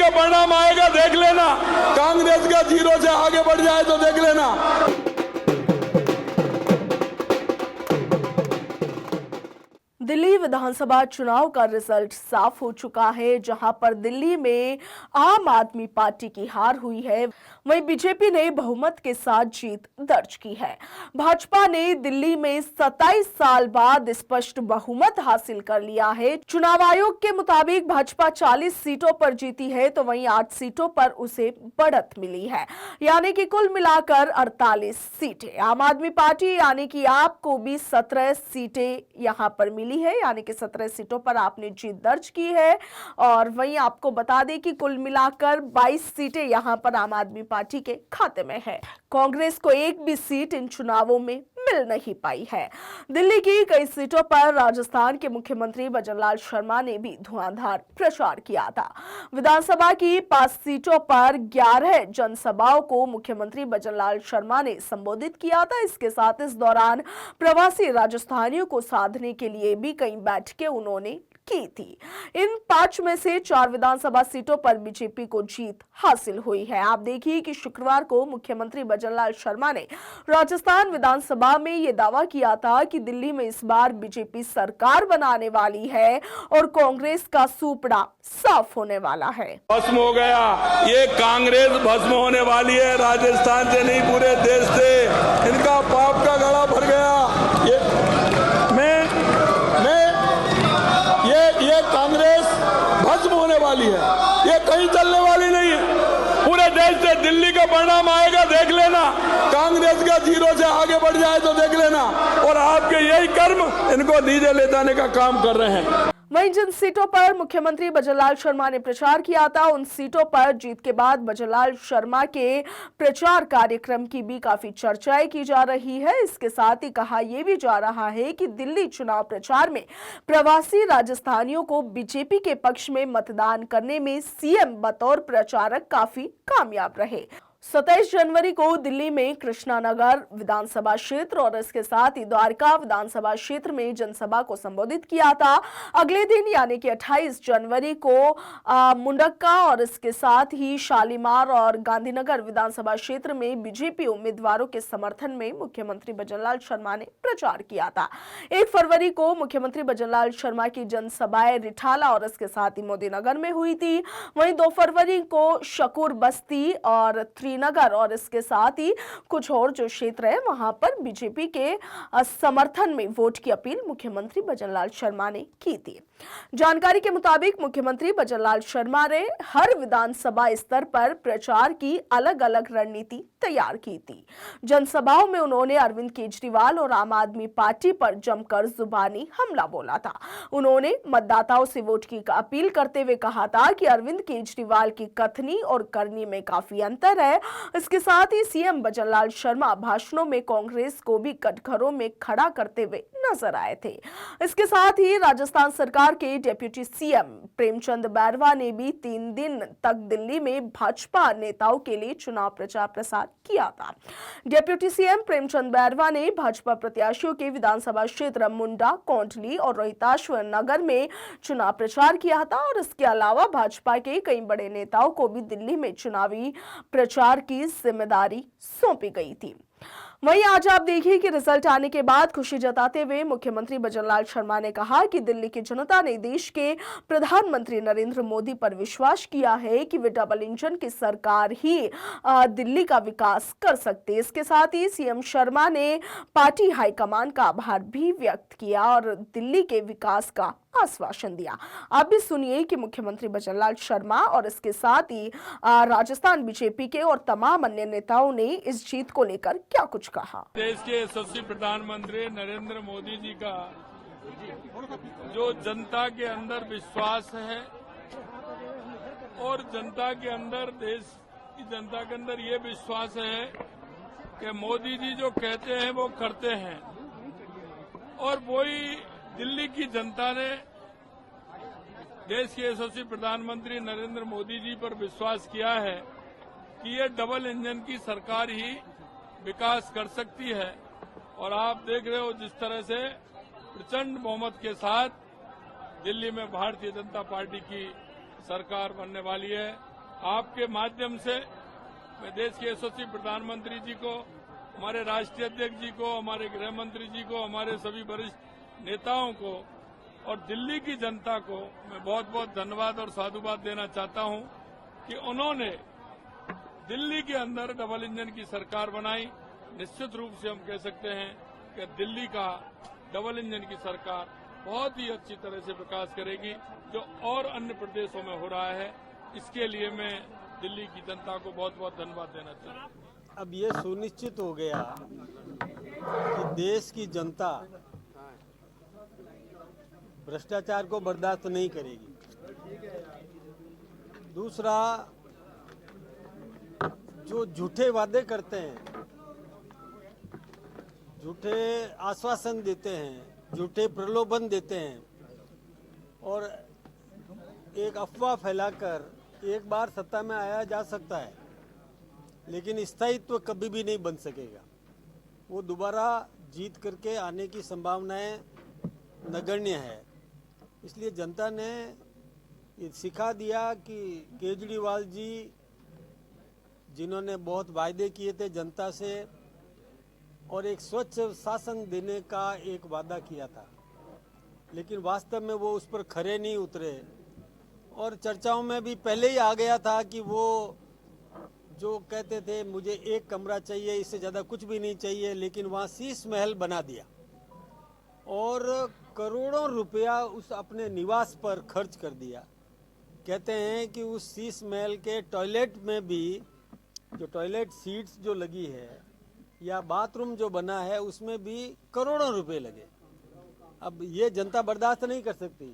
का परिणाम आएगा, देख लेना। कांग्रेस का 0 से आगे बढ़ जाए तो देख लेना। दिल्ली विधानसभा चुनाव का रिजल्ट साफ हो चुका है, जहां पर दिल्ली में आम आदमी पार्टी की हार हुई है, वहीं बीजेपी ने बहुमत के साथ जीत दर्ज की है। भाजपा ने दिल्ली में 27 साल बाद स्पष्ट बहुमत हासिल कर लिया है। चुनाव आयोग के मुताबिक भाजपा 40 सीटों पर जीती है, तो वहीं 8 सीटों पर उसे बढ़त मिली है, यानी कि कुल मिलाकर 48 सीटें। आम आदमी पार्टी यानी कि आपको भी 17 सीटें यहां पर मिली है, यानी कि 17 सीटों पर आपने जीत दर्ज की है। और वहीं आपको बता दें कि कुल मिलाकर 22 सीटें यहां पर आम आदमी पार्टी के खाते में है। कांग्रेस को एक भी सीट इन चुनावों में मिल नहीं पाई है। दिल्ली की कई सीटों पर राजस्थान के मुख्यमंत्री भजनलाल शर्मा ने भी धुआंधार प्रचार किया था। विधानसभा की 5 सीटों पर 11 जनसभाओं को मुख्यमंत्री भजनलाल शर्मा ने संबोधित किया था। इसके साथ इस दौरान प्रवासी राजस्थानियों को साधने के लिए भी कई बैठकें उन्होंने की थी। इन 5 में से 4 विधानसभा सीटों पर बीजेपी को जीत हासिल हुई है। आप देखिए कि शुक्रवार को मुख्यमंत्री भजनलाल शर्मा ने राजस्थान विधानसभा में यह दावा किया था कि दिल्ली में इस बार बीजेपी सरकार बनाने वाली है और कांग्रेस का सूपड़ा साफ होने वाला है। भस्म हो गया, ये कांग्रेस भस्म होने वाली है। राजस्थान से नहीं, पूरे देश से इनका पाप का गला भर गया। ये कांग्रेस भस्म होने वाली है, ये कहीं चलने वाली नहीं है। पूरे देश से दिल्ली का परिणाम आएगा, देख लेना। कांग्रेस का 0 से आगे बढ़ जाए तो देख लेना। और आपके यही कर्म इनको नीचे ले जाने का काम कर रहे हैं। वहीं जिन सीटों पर मुख्यमंत्री भजनलाल शर्मा ने प्रचार किया था, उन सीटों पर जीत के बाद भजनलाल शर्मा के प्रचार कार्यक्रम की भी काफी चर्चाएं की जा रही है। इसके साथ ही कहा यह भी जा रहा है कि दिल्ली चुनाव प्रचार में प्रवासी राजस्थानियों को बीजेपी के पक्ष में मतदान करने में सीएम बतौर प्रचारक काफी कामयाब रहे। 27 जनवरी को दिल्ली में कृष्णानगर विधानसभा क्षेत्र और इसके साथ ही द्वारका विधानसभा क्षेत्र में जनसभा को संबोधित किया था। अगले दिन यानी कि 28 जनवरी को मुंडक्का और इसके साथ ही शालीमार और गांधीनगर विधानसभा क्षेत्र में बीजेपी उम्मीदवारों के समर्थन में मुख्यमंत्री भजनलाल शर्मा ने प्रचार किया था। 1 फरवरी को मुख्यमंत्री भजनलाल शर्मा की जनसभाएं रिठाला और इसके साथ ही मोदीनगर में हुई थी। वहीं 2 फरवरी को शकूर बस्ती और नगर और इसके साथ ही कुछ और जो क्षेत्र है वहां पर बीजेपी के समर्थन में वोट की अपील मुख्यमंत्री भजनलाल शर्मा ने की थी। जानकारी के मुताबिक मुख्यमंत्री भजनलाल शर्मा ने हर विधानसभा स्तर पर प्रचार की अलग अलग रणनीति तैयार की थी। जनसभाओं में उन्होंने अरविंद केजरीवाल और आम आदमी पार्टी पर जमकर जुबानी हमला बोला था। उन्होंने मतदाताओं से वोट की अपील करते हुए कहा था कि अरविंद केजरीवाल की कथनी और करनी में काफी अंतर है। इसके साथ ही सीएम भजनलाल शर्मा भाषणों में कांग्रेस को भी कटघरों में खड़ा करते हुए नजर आए थे। इसके साथ ही राजस्थान सरकार के डिप्टी सीएम प्रेमचंद बैरवा ने भी 3 दिन तक दिल्ली में भाजपा नेताओं के लिए चुनाव प्रचार प्रसार किया था। डिप्टी सीएम प्रेमचंद बैरवा ने भाजपा प्रत्याशियों के विधानसभा क्षेत्र मुंडा, कोंडली और रोहिताश्वर नगर में चुनाव प्रचार किया था और इसके अलावा भाजपा के कई बड़े नेताओं को भी दिल्ली में चुनावी प्रचार की जिम्मेदारी सौंपी गई थी। वहीं आज आप देखिए कि रिजल्ट आने के बाद खुशी जताते हुए मुख्यमंत्री भजनलाल शर्मा ने कहा कि दिल्ली की जनता ने देश के प्रधानमंत्री नरेंद्र मोदी पर विश्वास किया है कि वे डबल इंजन की सरकार ही दिल्ली का विकास कर सकते हैं। इसके साथ ही सीएम शर्मा ने पार्टी हाईकमान का आभार भी व्यक्त किया और दिल्ली के विकास का आश्वासन दिया। आप भी सुनिए कि मुख्यमंत्री भजनलाल शर्मा और इसके साथ ही राजस्थान बीजेपी के और तमाम अन्य नेताओं ने इस जीत को लेकर क्या कुछ कहा। देश के यशस्वी प्रधानमंत्री नरेंद्र मोदी जी का जो जनता के अंदर विश्वास है और जनता के अंदर, देश की जनता के अंदर ये विश्वास है कि मोदी जी जो कहते हैं वो करते हैं। और वही दिल्ली की जनता ने देश के यशस्वी प्रधानमंत्री नरेंद्र मोदी जी पर विश्वास किया है कि ये डबल इंजन की सरकार ही विकास कर सकती है। और आप देख रहे हो जिस तरह से प्रचंड बहुमत के साथ दिल्ली में भारतीय जनता पार्टी की सरकार बनने वाली है। आपके माध्यम से मैं देश के यशस्वी प्रधानमंत्री जी को, हमारे राष्ट्रीय अध्यक्ष जी को, हमारे गृह मंत्री जी को, हमारे सभी वरिष्ठ नेताओं को और दिल्ली की जनता को मैं बहुत बहुत धन्यवाद और साधुवाद देना चाहता हूं कि उन्होंने दिल्ली के अंदर डबल इंजन की सरकार बनाई। निश्चित रूप से हम कह सकते हैं कि दिल्ली का डबल इंजन की सरकार बहुत ही अच्छी तरह से विकास करेगी, जो और अन्य प्रदेशों में हो रहा है। इसके लिए मैं दिल्ली की जनता को बहुत बहुत धन्यवाद देना चाहता हूं। अब ये सुनिश्चित हो गया कि देश की जनता भ्रष्टाचार को बर्दाश्त नहीं करेगी। दूसरा, जो झूठे वादे करते हैं, झूठे आश्वासन देते हैं, झूठे प्रलोभन देते हैं और एक अफवाह फैलाकर एक बार सत्ता में आया जा सकता है, लेकिन स्थायित्व कभी भी नहीं बन सकेगा। वो दोबारा जीत करके आने की संभावनाएं नगण्य है। इसलिए जनता ने ये सिखा दिया कि केजरीवाल जी, जिन्होंने बहुत वायदे किए थे जनता से और एक स्वच्छ शासन देने का एक वादा किया था, लेकिन वास्तव में वो उस पर खरे नहीं उतरे और चर्चाओं में भी पहले ही आ गया था कि वो जो कहते थे मुझे एक कमरा चाहिए, इससे ज़्यादा कुछ भी नहीं चाहिए, लेकिन वहाँ शीश महल बना दिया और करोड़ों रुपया उस अपने निवास पर खर्च कर दिया। कहते हैं कि उस शीश महल के टॉयलेट में भी जो टॉयलेट सीट्स जो लगी है या बाथरूम जो बना है उसमें भी करोड़ों रुपए लगे। अब ये जनता बर्दाश्त नहीं कर सकती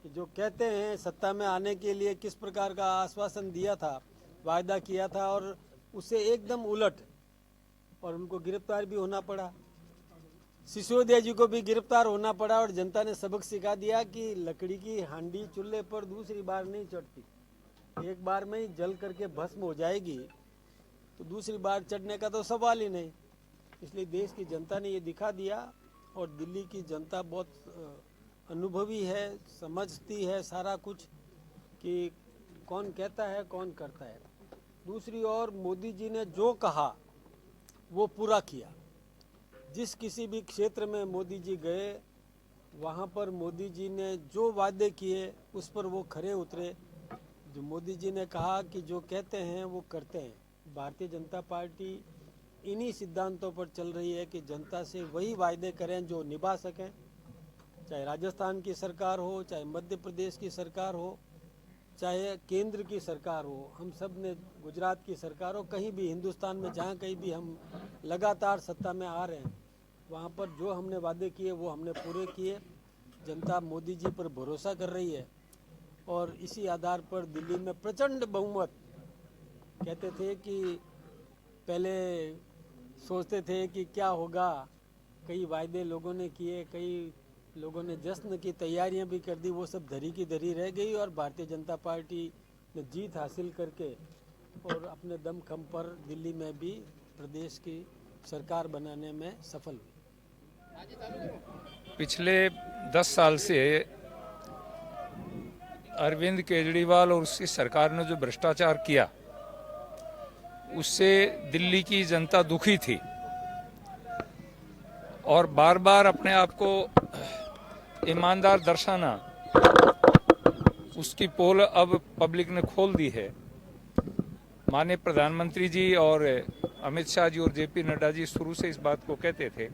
कि जो कहते हैं सत्ता में आने के लिए किस प्रकार का आश्वासन दिया था, वायदा किया था और उससे एकदम उलट, और उनको गिरफ्तार भी होना पड़ा। सिसोदिया जी को भी गिरफ्तार होना पड़ा और जनता ने सबक सिखा दिया कि लकड़ी की हांडी चूल्हे पर दूसरी बार नहीं चढ़ती, एक बार में ही जल करके भस्म हो जाएगी, तो दूसरी बार चढ़ने का तो सवाल ही नहीं। इसलिए देश की जनता ने ये दिखा दिया और दिल्ली की जनता बहुत अनुभवी है, समझती है सारा कुछ कि कौन कहता है कौन करता है। दूसरी ओर मोदी जी ने जो कहा वो पूरा किया। जिस किसी भी क्षेत्र में मोदी जी गए वहाँ पर मोदी जी ने जो वादे किए उस पर वो खरे उतरे। जो मोदी जी ने कहा कि जो कहते हैं वो करते हैं। भारतीय जनता पार्टी इन्हीं सिद्धांतों पर चल रही है कि जनता से वही वायदे करें जो निभा सकें, चाहे राजस्थान की सरकार हो, चाहे मध्य प्रदेश की सरकार हो, चाहे केंद्र की सरकार हो, हम सब ने गुजरात की सरकार हो, कहीं भी हिंदुस्तान में जहाँ कहीं भी हम लगातार सत्ता में आ रहे हैं, वहाँ पर जो हमने वादे किए वो हमने पूरे किए। जनता मोदी जी पर भरोसा कर रही है और इसी आधार पर दिल्ली में प्रचंड बहुमत। कहते थे कि पहले सोचते थे कि क्या होगा, कई वायदे लोगों ने किए, कई लोगों ने जश्न की तैयारियां भी कर दी, वो सब धरी की धरी रह गई और भारतीय जनता पार्टी ने जीत हासिल करके और अपने दमखम पर दिल्ली में भी प्रदेश की सरकार बनाने में सफल हुई। पिछले 10 साल से अरविंद केजरीवाल और उसकी सरकार ने जो भ्रष्टाचार किया उससे दिल्ली की जनता दुखी थी और बार बार अपने आप को ईमानदार दर्शाना, उसकी पोल अब पब्लिक ने खोल दी है। माननीय प्रधानमंत्री जी और अमित शाह जी और जेपी नड्डा जी शुरू से इस बात को कहते थे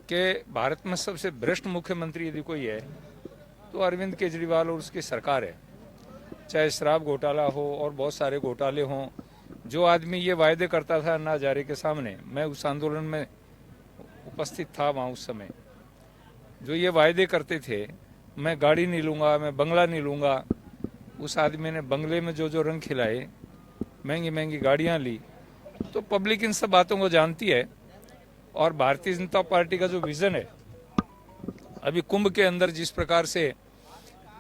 कि भारत में सबसे भ्रष्ट मुख्यमंत्री यदि कोई है तो अरविंद केजरीवाल और उसकी सरकार है। चाहे शराब घोटाला हो और बहुत सारे घोटाले हों, जो आदमी ये वायदे करता था अन्ना हजारे के सामने, मैं उस आंदोलन में उपस्थित था वहाँ उस समय, जो ये वायदे करते थे मैं गाड़ी नहीं लूँगा, मैं बंगला नहीं लूँगा, उस आदमी ने बंगले में जो जो रंग खिलाए, महंगी महंगी गाड़ियाँ ली। तो पब्लिक इन सब बातों को जानती है और भारतीय जनता पार्टी का जो विजन है, अभी कुंभ के अंदर जिस प्रकार से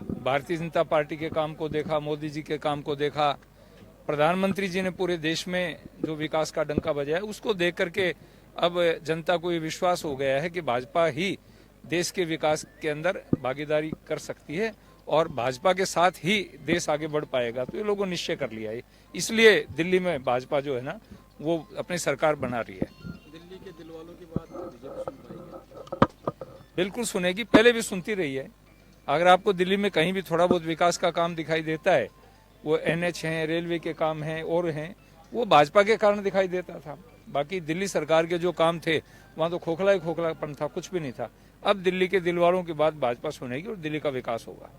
भारतीय जनता पार्टी के काम को देखा, मोदी जी के काम को देखा, प्रधानमंत्री जी ने पूरे देश में जो विकास का डंका बजाया, उसको देख करके अब जनता को ये विश्वास हो गया है कि भाजपा ही देश के विकास के अंदर भागीदारी कर सकती है और भाजपा के साथ ही देश आगे बढ़ पाएगा। तो ये लोगों ने निश्चय कर लिया है, इसलिए दिल्ली में भाजपा जो है ना वो अपनी सरकार बना रही है। दिल्ली के दिल वालों की बात बीजेपी सुन पाएगी? बिल्कुल सुनेगी, पहले भी सुनती रही है। अगर आपको दिल्ली में कहीं भी थोड़ा बहुत विकास का काम दिखाई देता है, वो NH हैं, रेलवे के काम हैं और हैं, वो भाजपा के कारण दिखाई देता था। बाकी दिल्ली सरकार के जो काम थे वहाँ तो खोखला ही खोखलापन था, कुछ भी नहीं था। अब दिल्ली के दिल वालों की बात भाजपा सुनेगी और दिल्ली का विकास होगा।